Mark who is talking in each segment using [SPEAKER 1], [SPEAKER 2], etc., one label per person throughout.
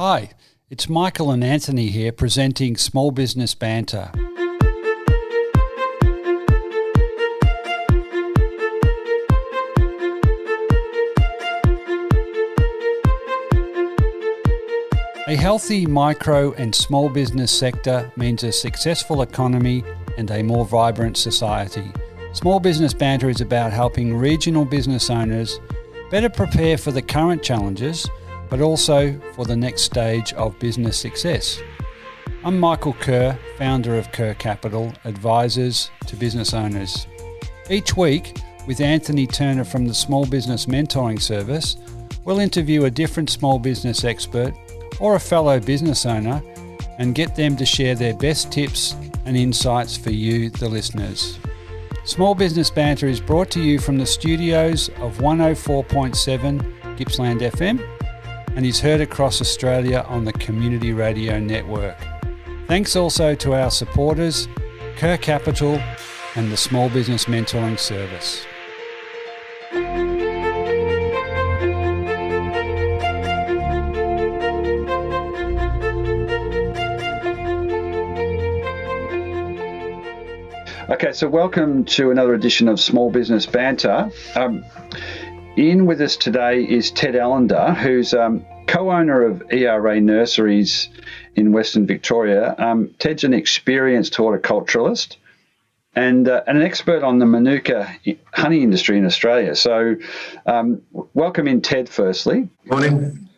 [SPEAKER 1] Hi, it's Michael and Anthony here presenting Small Business Banter. A healthy micro and small business sector means a successful economy and a more vibrant society. Small Business Banter is about helping regional business owners better prepare for the current challenges, but also for the next stage of business success. I'm Michael Kerr, founder of Kerr Capital, advisors to business owners. Each week, with Anthony Turner from the Small Business Mentoring Service, we'll interview a different small business expert or a fellow business owner and get them to share their best tips and insights for you, the listeners. Small Business Banter is brought to you from the studios of 104.7 Gippsland FM and is heard across Australia on the Community Radio Network. Thanks also to our supporters, Kerr Capital and the Small Business Mentoring Service. Okay, so welcome to another edition of Small Business Banter. In with us today is Ted Allender, who's co-owner of ERA Nurseries in Western Victoria. Ted's an experienced horticulturalist and an expert on the Manuka honey industry in Australia. So welcome in, Ted, firstly.
[SPEAKER 2] Morning.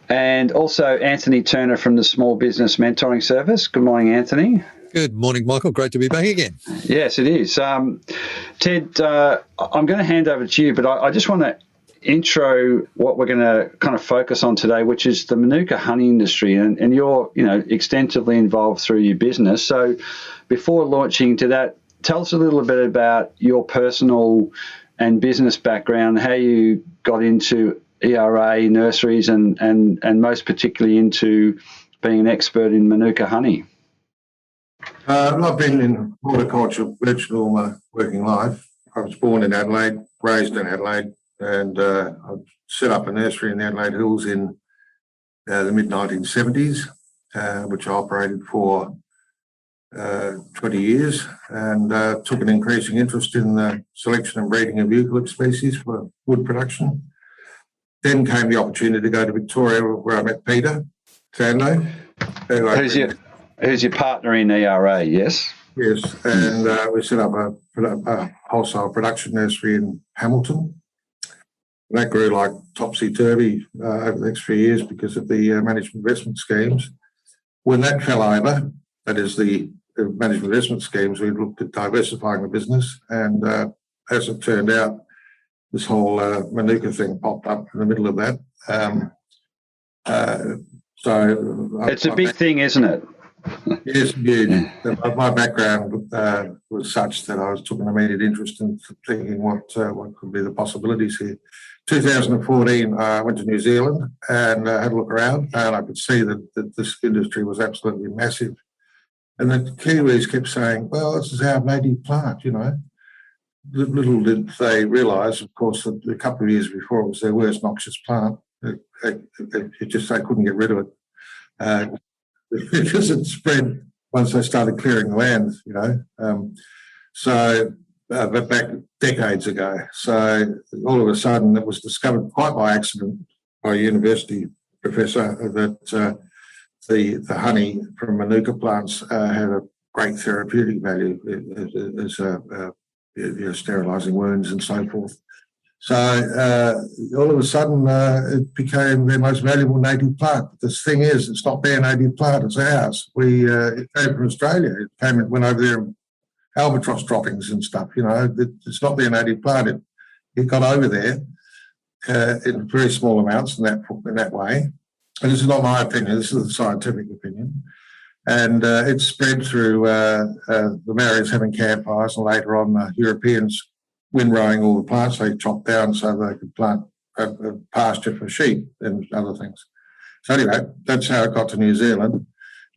[SPEAKER 1] And also Anthony Turner from the Small Business Mentoring Service. Good morning, Anthony.
[SPEAKER 2] Good morning, Michael. Great to be back again.
[SPEAKER 1] Yes, it is. Ted, I'm going to hand over to you, but I just want to intro what we're going to kind of focus on today, which is the Manuka honey industry, and you're, extensively involved through your business. So before launching to that, tell us a little bit about your personal and business background, how you got into ERA Nurseries and most particularly into being an expert in Manuka honey.
[SPEAKER 2] I've been in horticulture virtually all my working life. I was born in Adelaide, raised in Adelaide, and I set up a nursery in the Adelaide Hills in the mid-1970s, which I operated for 20 years, and took an increasing interest in the selection and breeding of eucalypt species for wood production. Then came the opportunity to go to Victoria, where I met Peter Sando.
[SPEAKER 1] Who's your partner in ERA, yes?
[SPEAKER 2] Yes, and we set up a wholesale production nursery in Hamilton. And that grew like topsy turvy over the next few years because of the management investment schemes. When that fell over, that is the management investment schemes, we looked at diversifying the business. And as it turned out, this whole Manuka thing popped up in the middle of that.
[SPEAKER 1] It's a big thing, isn't it?
[SPEAKER 2] Yes, indeed. My background was such that I took an immediate interest in thinking what could be the possibilities here. 2014, I went to New Zealand and had a look around, and I could see that this industry was absolutely massive. And the Kiwis kept saying, well, this is our native plant, Little did they realise, of course, that a couple of years before it was their worst noxious plant. They couldn't get rid of it. Because it spread once they started clearing the land, but back decades ago. So all of a sudden it was discovered quite by accident by a university professor that the honey from Manuka plants had a great therapeutic value as sterilising wounds and so forth. So all of a sudden it became their most valuable native plant. But the thing is, it's not their native plant, it's ours. It came from Australia. It went over there in albatross droppings and stuff, It's not their native plant. It got over there in very small amounts in that way. And this is not my opinion, this is the scientific opinion. And it spread through the Maoris having campfires, and later on the Europeans windrowing all the plants they chopped down so they could plant a pasture for sheep and other things. So anyway, that's how it got to New Zealand.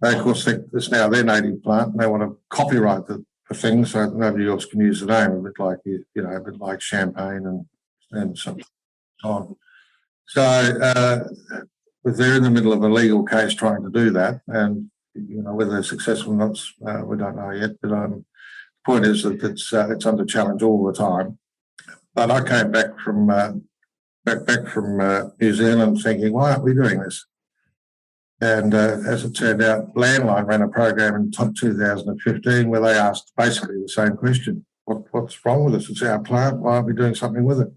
[SPEAKER 2] They, of course, think it's now their native plant, and they want to copyright the thing so nobody else can use the name, a bit like champagne and so on. So they're in the middle of a legal case trying to do that, and whether they're successful or not, we don't know yet. But the point is that it's under challenge all the time. But I came back from New Zealand thinking, why aren't we doing this? And as it turned out, Landline ran a program in 2015 where they asked basically the same question: what's wrong with us? It's our plant. Why aren't we doing something with it?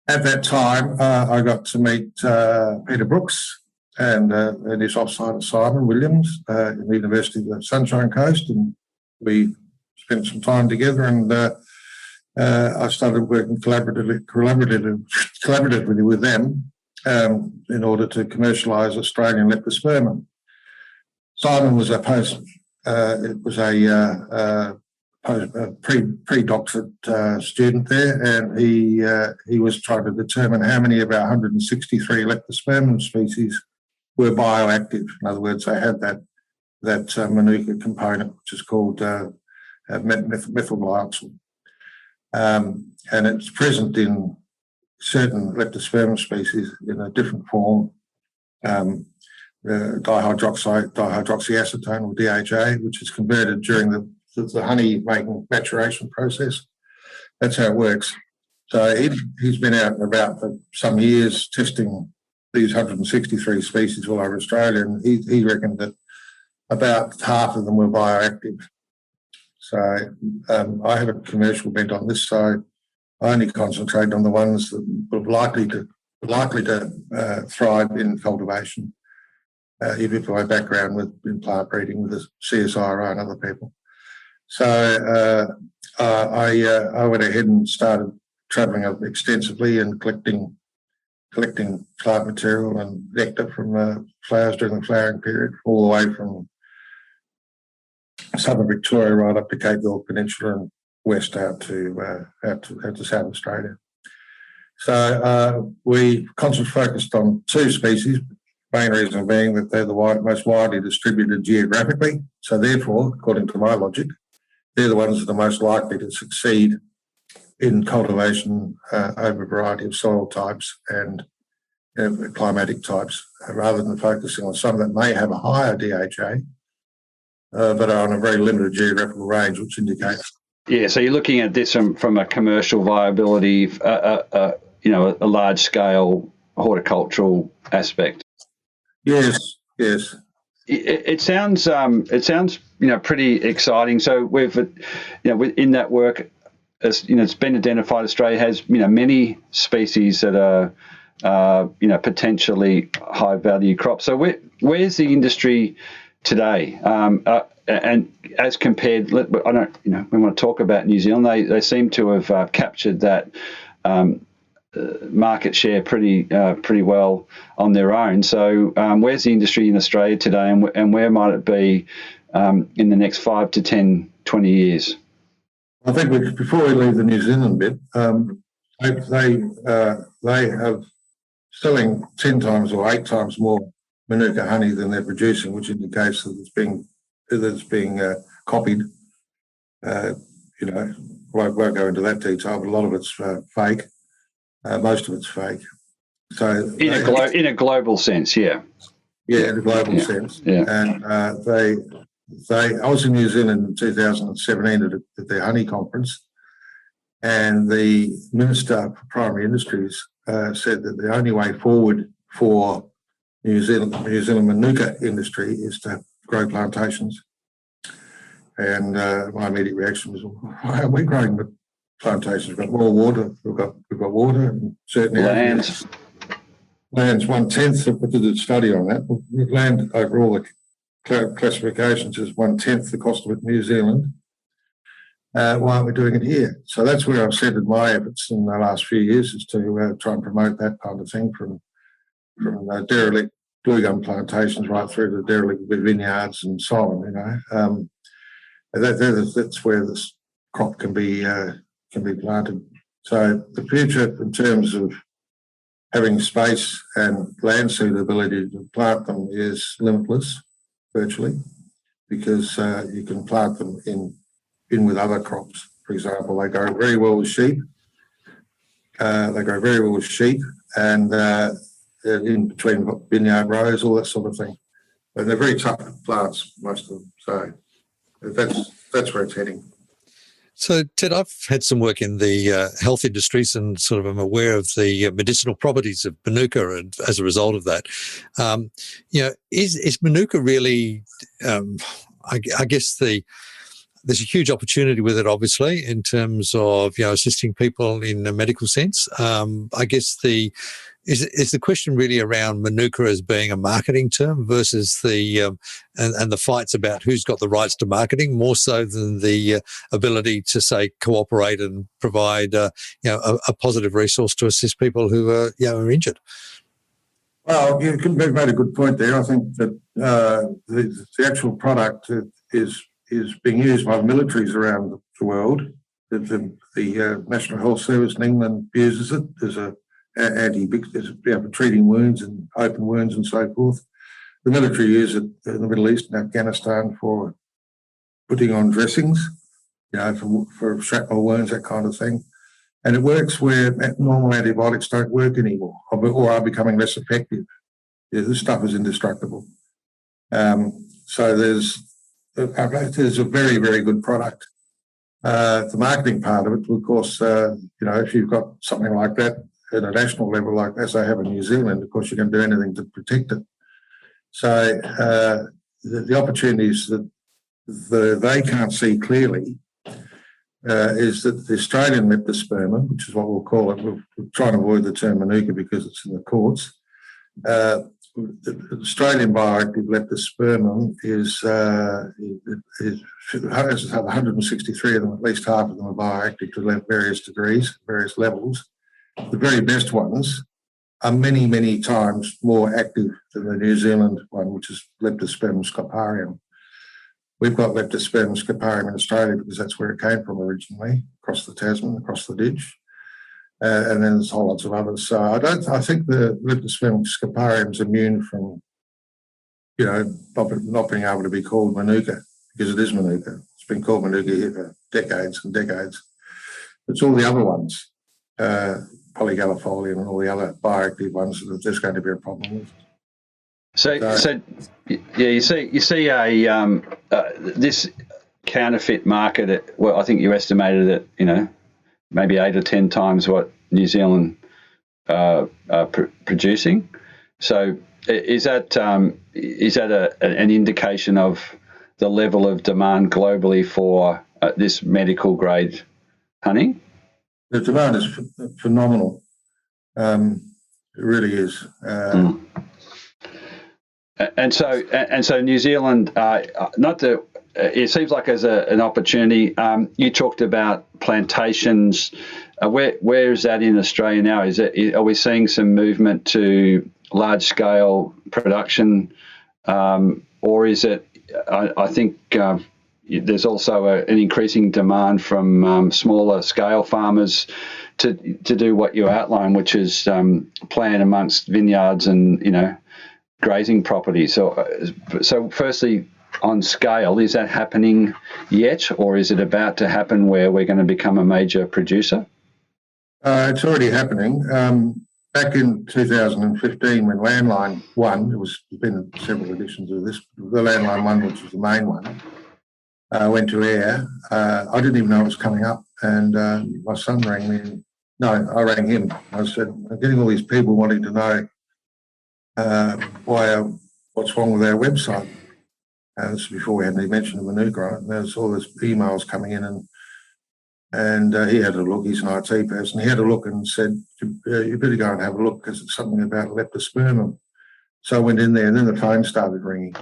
[SPEAKER 2] At that time, I got to meet Peter Brooks and his offsider Simon Williams in the University of the Sunshine Coast, and we spent some time together. And I started working collaboratively with them in order to commercialise Australian leptospermum. Simon was a pre-doctorate student there, and he was trying to determine how many of our 163 leptospermum species were bioactive. In other words, they had that Manuka component, which is called methylglyoxal. And it's present in certain leptospermum species in a different form, dihydroxyacetone or DHA, which is converted during the honey making maturation process. That's how it works. So he's been out and about for some years testing these 163 species all over Australia, and he reckoned that about half of them were bioactive. So I have a commercial bent on this, so I only concentrate on the ones that were likely to thrive in cultivation, even for my background in plant breeding with the CSIRO and other people. So I went ahead and started travelling up extensively and collecting plant material and nectar from flowers during the flowering period, all the way from southern Victoria right up to Cape York Peninsula and west out to South Australia. So we focused on two species, main reason being that they're the most widely distributed geographically. So therefore, according to my logic, they're the ones that are most likely to succeed in cultivation over a variety of soil types and climatic types, rather than focusing on some that may have a higher DHA, but are on a very limited geographical range, which indicates.
[SPEAKER 1] Yeah, so you're looking at this from a commercial viability, a large scale horticultural aspect.
[SPEAKER 2] Yes.
[SPEAKER 1] It sounds pretty exciting. So we've in that work, it's been identified Australia has many species that are potentially high value crops. So where's the industry today? And as compared, we want to talk about New Zealand. They seem to have captured that market share pretty well on their own. So where's the industry in Australia today, and where might it be in the next 5 to 10, 20 years?
[SPEAKER 2] I think before we leave the New Zealand bit, they are selling 10 times or 8 times more Manuka honey than they're producing, which indicates that it's being copied. Won't go into that detail, but a lot of it's fake. Most of it's fake. So
[SPEAKER 1] in a global sense, yeah.
[SPEAKER 2] Yeah, in a global sense.
[SPEAKER 1] Yeah.
[SPEAKER 2] And I was in New Zealand in 2017 at their honey conference, and the Minister for Primary Industries said that the only way forward for New Zealand Manuka industry is to grow plantations. And my immediate reaction was, why are we growing the plantations? We've got more water. We've got water, and certainly land's 1/10 of. We did a study on that. Land over all the classifications is 1/10 the cost of it in New Zealand. Why aren't we doing it here? So that's where I've centred my efforts in the last few years, is to try and promote that kind of thing from derelict blue gum plantations right through to derelict vineyards and so on. That's where this crop can be planted. So the future in terms of having space and land suitability to plant them is limitless, virtually, because you can plant them in with other crops. For example, they grow very well with sheep. And in between vineyard rows, all that sort of thing. And they're very tough plants, most of them. So that's where it's heading.
[SPEAKER 3] So, Ted, I've had some work in the health industries and sort of am aware of the medicinal properties of Manuka, and as a result of that, is Manuka really, I guess there's a huge opportunity with it, obviously, in terms of, assisting people in a medical sense. I guess is the question really around Manuka as being a marketing term versus the and the fights about who's got the rights to marketing, more so than the ability to, say, cooperate and provide a positive resource to assist people who are injured.
[SPEAKER 2] Well, you made a good point there. I think that the actual product is being used by militaries around the world. The National Health Service in England uses it as a for treating wounds and open wounds and so forth. The military use it in the Middle East and Afghanistan for putting on dressings, for shrapnel wounds, that kind of thing. And it works where normal antibiotics don't work anymore or are becoming less effective. This stuff is indestructible. So there's a very, very good product. The marketing part of it, of course, if you've got something like that at a national level, like as they have in New Zealand, of course, you can do anything to protect it. So the opportunities that they can't see clearly is that the Australian leptospermum, which is what we'll call it, we'll try and avoid the term Manuka because it's in the courts. The Australian bioactive leptospermum has 163 of them, at least half of them are bioactive to various degrees, various levels. The very best ones are many, many times more active than the New Zealand one, which is Leptospermum scoparium. We've got Leptospermum scoparium in Australia because that's where it came from originally, across the Tasman, across the ditch. And then there's whole lots of others. So I think the Leptospermum scoparium is immune from, not being able to be called Manuka, because it is Manuka. It's been called Manuka here for decades and decades. It's all the other ones, polygallifolium and all the other bioactive ones that there's going to be a problem with.
[SPEAKER 1] So you see this counterfeit market. Well, I think you estimated it, maybe 8 or 10 times what New Zealand are producing. So is that an indication of the level of demand globally for this medical grade honey?
[SPEAKER 2] The demand is phenomenal. It really is.
[SPEAKER 1] And so New Zealand, it seems like as an opportunity. You talked about plantations. Where is that in Australia now? Are we seeing some movement to large scale production, or is it? I think there's also an increasing demand from smaller scale farmers to do what you outlined, which is plant amongst vineyards and grazing property. So firstly, on scale, is that happening yet, or is it about to happen where we're going to become a major producer?
[SPEAKER 2] It's already happening. Back in 2015, when Landline 1, there's been several editions of this, the Landline 1, which was the main one, went to air. I didn't even know it was coming up, and my son rang me. No, I rang him. I said, I'm getting all these people wanting to know what's wrong with our website. And this is before we had any mention of Manuka on it. And there's all these emails coming in, and he had a look. He's an IT person. He had a look and said, you better go and have a look because it's something about leptospermum. So I went in there, and then the phone started ringing.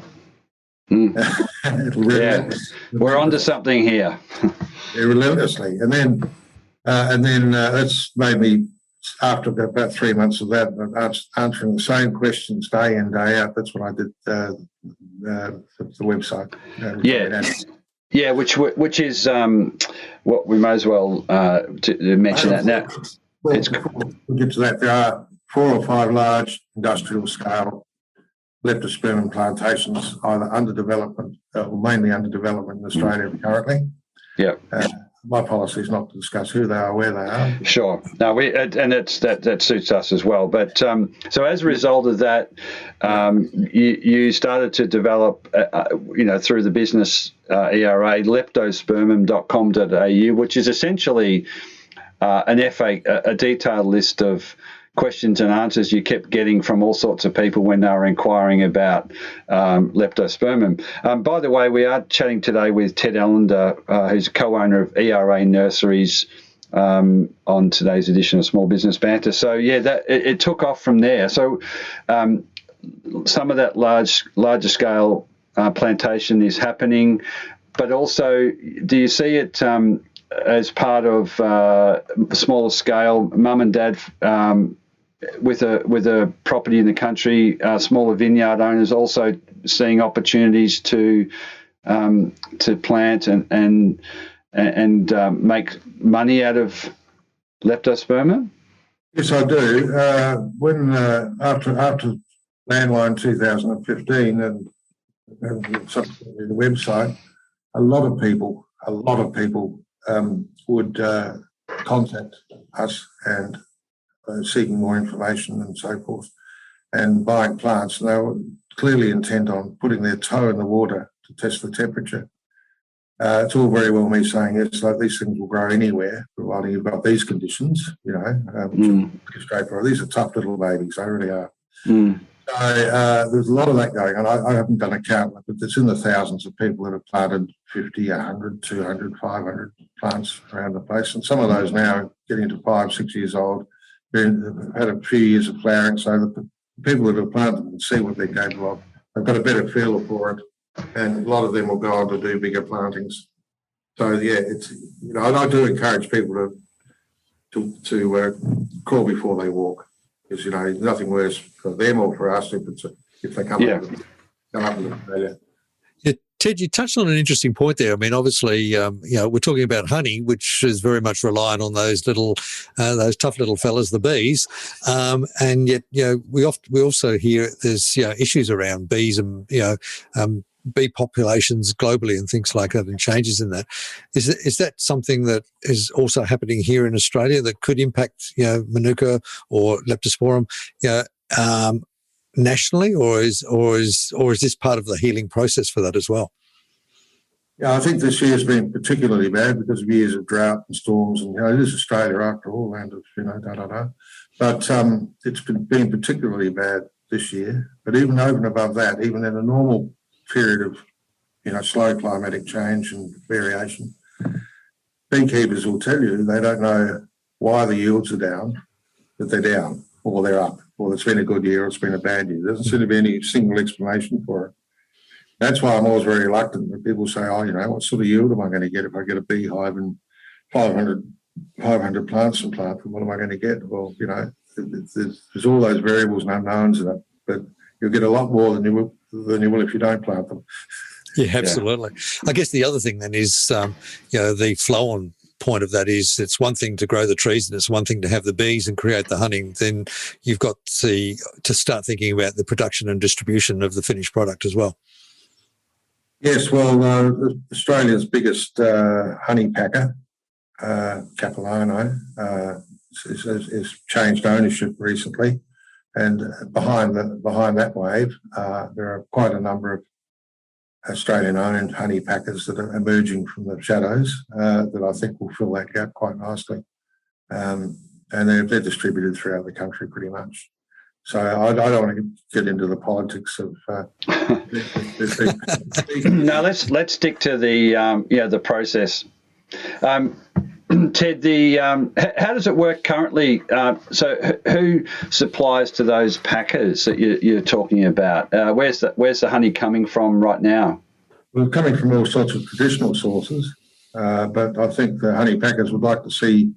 [SPEAKER 1] Yeah, we're onto something here.
[SPEAKER 2] Relentlessly. And then that's made me, after about 3 months of that, answering the same questions day in, day out. That's what I did the website.
[SPEAKER 1] Yeah, which is what we may as well to mention that now.
[SPEAKER 2] We'll get to that. There are 4 or 5 large industrial scale leptospermum plantations either under development or mainly under development in Australia currently.
[SPEAKER 1] Yeah.
[SPEAKER 2] my policy is not to discuss who they are, where they are.
[SPEAKER 4] Sure. No, that suits us as well. But so as a result of that, you started to develop, through the business ERA, leptospermum.com.au, which is essentially a detailed list of questions and answers you kept getting from all sorts of people when they were inquiring about leptospermum. By the way, we are chatting today with Ted Allender, who's co-owner of ERA Nurseries, on today's edition of Small Business Banter. So yeah, it took off from there. So some of that larger scale plantation is happening, but also do you see it as part of smaller scale, mum and dad with a property in the country, smaller vineyard owners also seeing opportunities to plant and make money out of leptospermum?
[SPEAKER 2] Yes, I do. When after Landline 2015 and subsequently the website, a lot of people would contact us and seeking more information and so forth, and buying plants. And they were clearly intent on putting their toe in the water to test the temperature. It's all very well me saying it's like these things will grow anywhere, providing you've got these conditions, which are pretty straightforward. These are tough little babies, they really are. So there's a lot of that going on. I haven't done a count, but it's in the thousands of people that have planted 50, 100, 200, 500 plants around the place. And some of those now getting to 5, 6 years old, have had a few years of flowering, so the people that have planted them can see what they're capable of. They've got a better feel for it, and a lot of them will go on to do bigger plantings. So yeah, it's I do encourage people to crawl before they walk, because nothing worse for them or for us if they come up with failure.
[SPEAKER 3] Yeah, Ted, you touched on an interesting point there. I mean, obviously, we're talking about honey, which is very much reliant on those tough little fellas, the bees, and yet, we also hear there's issues around bees and bee populations globally and things like that, and changes in that. Is that something that is also happening here in Australia that could impact Manuka or Leptosporum nationally, or is this part of the healing process for that as well?
[SPEAKER 2] Yeah, I think this year's been particularly bad because of years of drought and storms, and it is Australia after all, land of But it's been particularly bad this year. But even over and above that, even in a normal period of slow climatic change and variation, beekeepers will tell you they don't know why the yields are down, but they're down, or they're up, or it's been a good year or it's been a bad year. There doesn't seem to be any single explanation for it. That's why I'm always very reluctant when people say, what sort of yield am I going to get if I get a beehive and 500 plants and plant them? What am I going to get? Well, there's all those variables and unknowns in it, but you'll get a lot more than you will if you don't plant them.
[SPEAKER 3] Yeah, absolutely. Yeah. I guess the other thing then is, the flow-on point of that is it's one thing to grow the trees and it's one thing to have the bees and create the honey. Then you've got to start thinking about the production and distribution of the finished product as well.
[SPEAKER 2] Yes, well, Australia's biggest honey packer, Capilano, has changed ownership recently. And behind that wave, there are quite a number of Australian-owned honey packers that are emerging from the shadows that I think will fill that gap quite nicely. And they're distributed throughout the country pretty much. So I don't want to get into the politics of.
[SPEAKER 4] No, let's stick to the process. Ted, how does it work currently? So who supplies to those packers that you're talking about? Where's the honey coming from right now?
[SPEAKER 2] Well, coming from all sorts of traditional sources, but I think the honey packers would like to see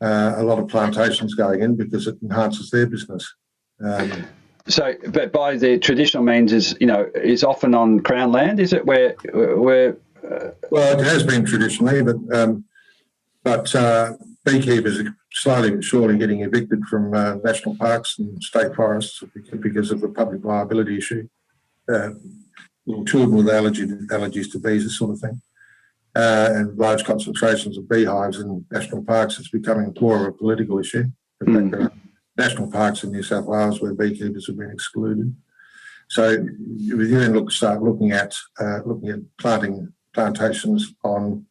[SPEAKER 2] a lot of plantations going in because it enhances their business.
[SPEAKER 4] But by the traditional means is often on Crown land, is it? Where? Well,
[SPEAKER 2] it has been traditionally, but beekeepers are slowly but surely getting evicted from national parks and state forests because of the public liability issue. Little children with allergies to bees, this sort of thing. and large concentrations of beehives in national parks, it's becoming more of a political issue. In fact, there are national parks in New South Wales where beekeepers have been excluded. So you then start looking at planting plantations on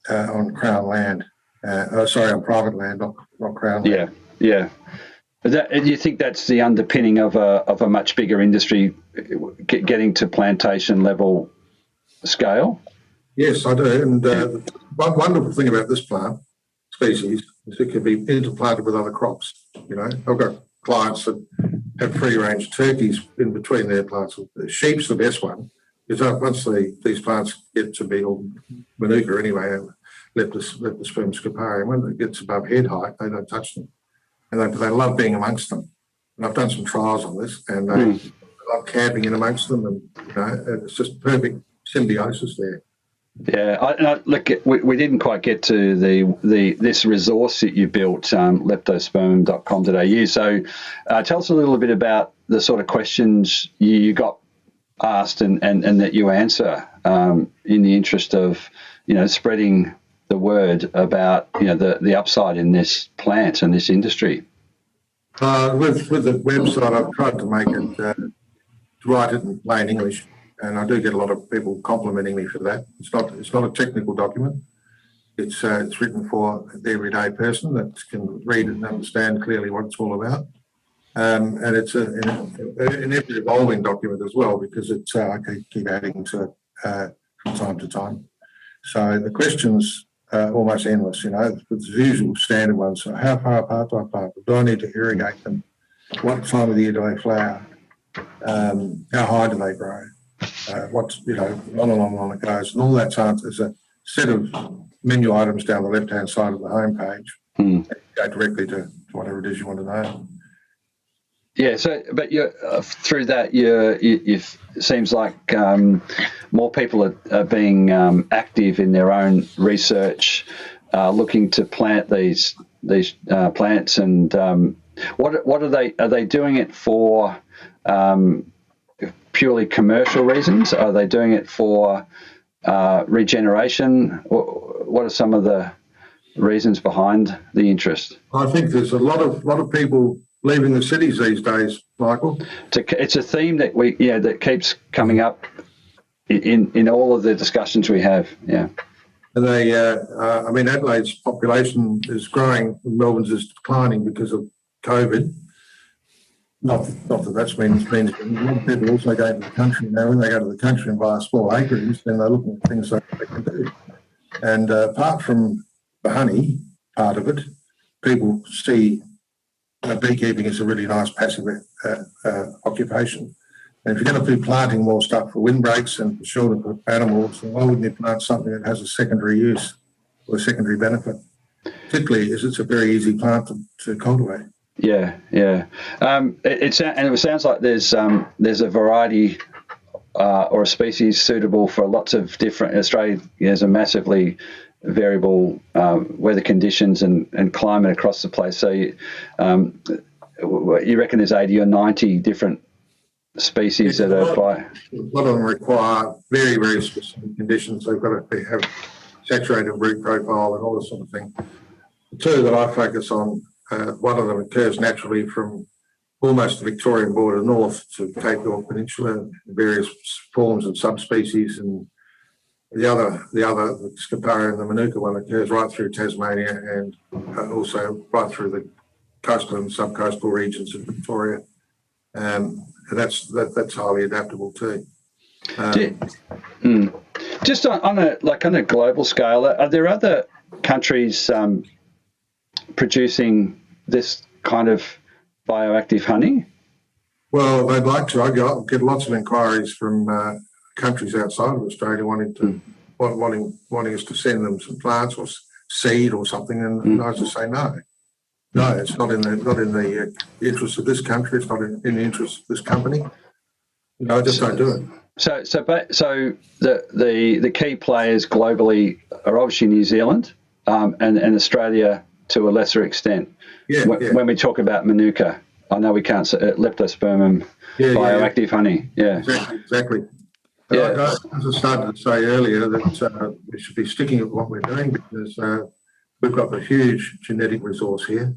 [SPEAKER 2] Crown land. On private land, not Crown land.
[SPEAKER 4] Yeah. Do you think that's the underpinning of a much bigger industry getting to plantation level scale?
[SPEAKER 2] Yes, I do. And the wonderful thing about this plant species is it can be interplanted with other crops. I've got clients that have free-range turkeys in between their plants. Sheep's the best one, because once these plants get to be, or Manuka anyway, Leptospermum scoparium, when it gets above head height, they don't touch them. And they love being amongst them. And I've done some trials on this, and they love camping in amongst them, and it's just perfect symbiosis there.
[SPEAKER 4] Yeah, look, we didn't quite get to this resource that you built, leptospermum.com.au. So tell us a little bit about the sort of questions you got asked and that you answer in the interest of spreading the word about the upside in this plant and this industry.
[SPEAKER 2] With the website, I've tried to make it to write it in plain English. And I do get a lot of people complimenting me for that. It's not a technical document. It's written for the everyday person that can read it and understand clearly what it's all about. And it's an ever-evolving document as well, because I keep adding to it from time to time. So the questions are almost endless. It's the usual standard ones. So how far apart do I plant them? Do I need to irrigate them? What time of the year do they flower? How high do they grow? On and on it goes. And all that's answered is a set of menu items down the left-hand side of the homepage. Go directly to whatever it is you want to know.
[SPEAKER 4] Yeah, but through that, it seems like more people are being active in their own research, looking to plant these plants. And what are they doing it for? Purely commercial reasons? Are they doing it for regeneration? What are some of the reasons behind the interest?
[SPEAKER 2] I think there's a lot of people leaving the cities these days, Michael.
[SPEAKER 4] It's a theme that that keeps coming up in all of the discussions we have. Yeah,
[SPEAKER 2] and Adelaide's population is growing, Melbourne's is declining because of COVID. Not that that's means a lot of people also go to the country now. When they go to the country and buy a small acreage, then they're looking at things that they can do. And apart from the honey part of it, people see beekeeping as a really nice passive occupation. And if you're going to be planting more stuff for windbreaks and for shelter for animals, then why wouldn't you plant something that has a secondary use or a secondary benefit? Particularly as it's a very easy plant to cultivate.
[SPEAKER 4] Yeah. It sounds like there's a variety or a species suitable for lots of different. Australia has a massively variable weather conditions and climate across the place. So you reckon there's 80 or 90 different species that apply?
[SPEAKER 2] A lot of them require very, very specific conditions. They've got to have saturated root profile and all this sort of thing. The two that I focus on, one of them occurs naturally from almost the Victorian border north to Cape York Peninsula, various forms and subspecies, and the Scoparium, the Manuka one, occurs right through Tasmania and also right through the coastal and subcoastal regions of Victoria, and that's highly adaptable too.
[SPEAKER 4] Just on a global scale, are there other countries producing this kind of bioactive honey?
[SPEAKER 2] Well, they'd like to. I get lots of inquiries from countries outside of Australia wanting us to send them some plants or seed or something, and I just say no, it's not in the interest of this country. It's not in the interest of this company. I just don't do it.
[SPEAKER 4] So the key players globally are obviously New Zealand and Australia to a lesser extent. When we talk about Manuka, I know we can't say Leptospermum bioactive honey. Yeah,
[SPEAKER 2] exactly. As I started to say earlier, that we should be sticking with what we're doing because we've got a huge genetic resource here,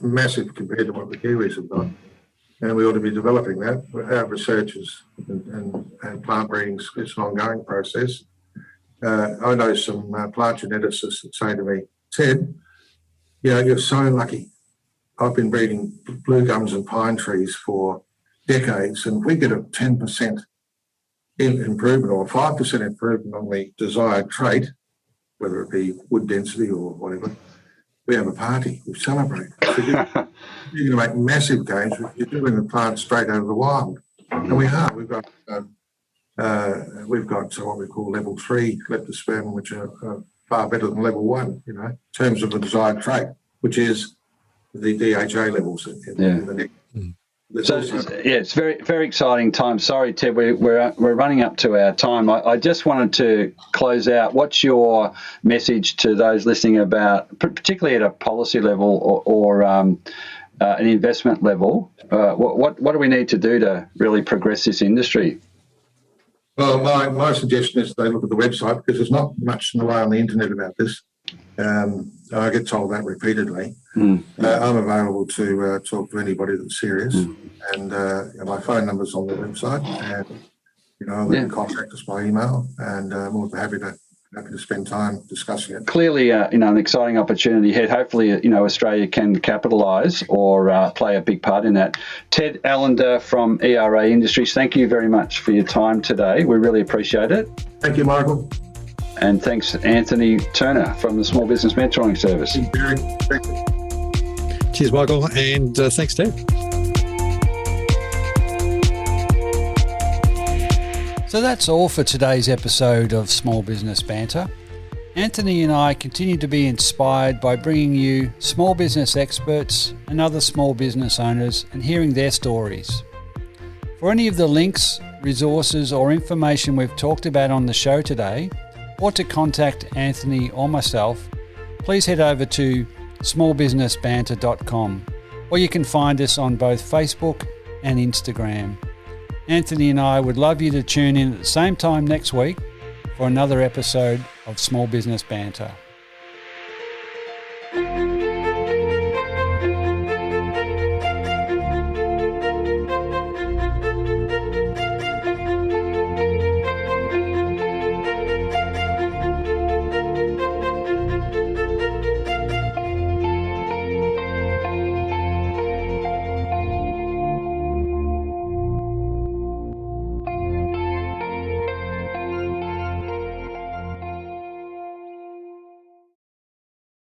[SPEAKER 2] massive compared to what the Kiwis have got. And we ought to be developing that. Our research and plant breeding is an ongoing process. I know some plant geneticists that say to me, Ted, you're so lucky. I've been breeding blue gums and pine trees for decades, and we get a 10% improvement or 5% improvement on the desired trait, whether it be wood density or whatever. We have a party, we celebrate. So you're going to make massive gains if you're doing the plant straight out of the wild. And we are. We've got what we call level 3 leptospermum, which are far better than level 1, in terms of the desired trait, which is the DHA levels in the neck.
[SPEAKER 4] So it's very, very exciting time. Sorry, Ted, we're running up to our time. I just wanted to close out. What's your message to those listening about, particularly at a policy level or an investment level? What do we need to do to really progress this industry?
[SPEAKER 2] Well, my suggestion is they look at the website because there's not much in the way on the internet about this. I get told that repeatedly. I'm available to talk to anybody that's serious, and my phone number's on the website, and they can contact us by email, and I'm more than happy to spend time discussing it.
[SPEAKER 4] Clearly, an exciting opportunity ahead. Hopefully, Australia can capitalise or play a big part in that. Ted Allender from ERA Industries, thank you very much for your time today. We really appreciate it.
[SPEAKER 2] Thank you, Michael.
[SPEAKER 4] And thanks, Anthony Turner from the Small Business Mentoring Service.
[SPEAKER 2] Thank you.
[SPEAKER 3] Cheers, Michael, and thanks, Ted.
[SPEAKER 1] So that's all for today's episode of Small Business Banter. Anthony and I continue to be inspired by bringing you small business experts and other small business owners and hearing their stories. For any of the links, resources or information we've talked about on the show today, or to contact Anthony or myself, please head over to smallbusinessbanter.com, or you can find us on both Facebook and Instagram. Anthony and I would love you to tune in at the same time next week for another episode of Small Business Banter.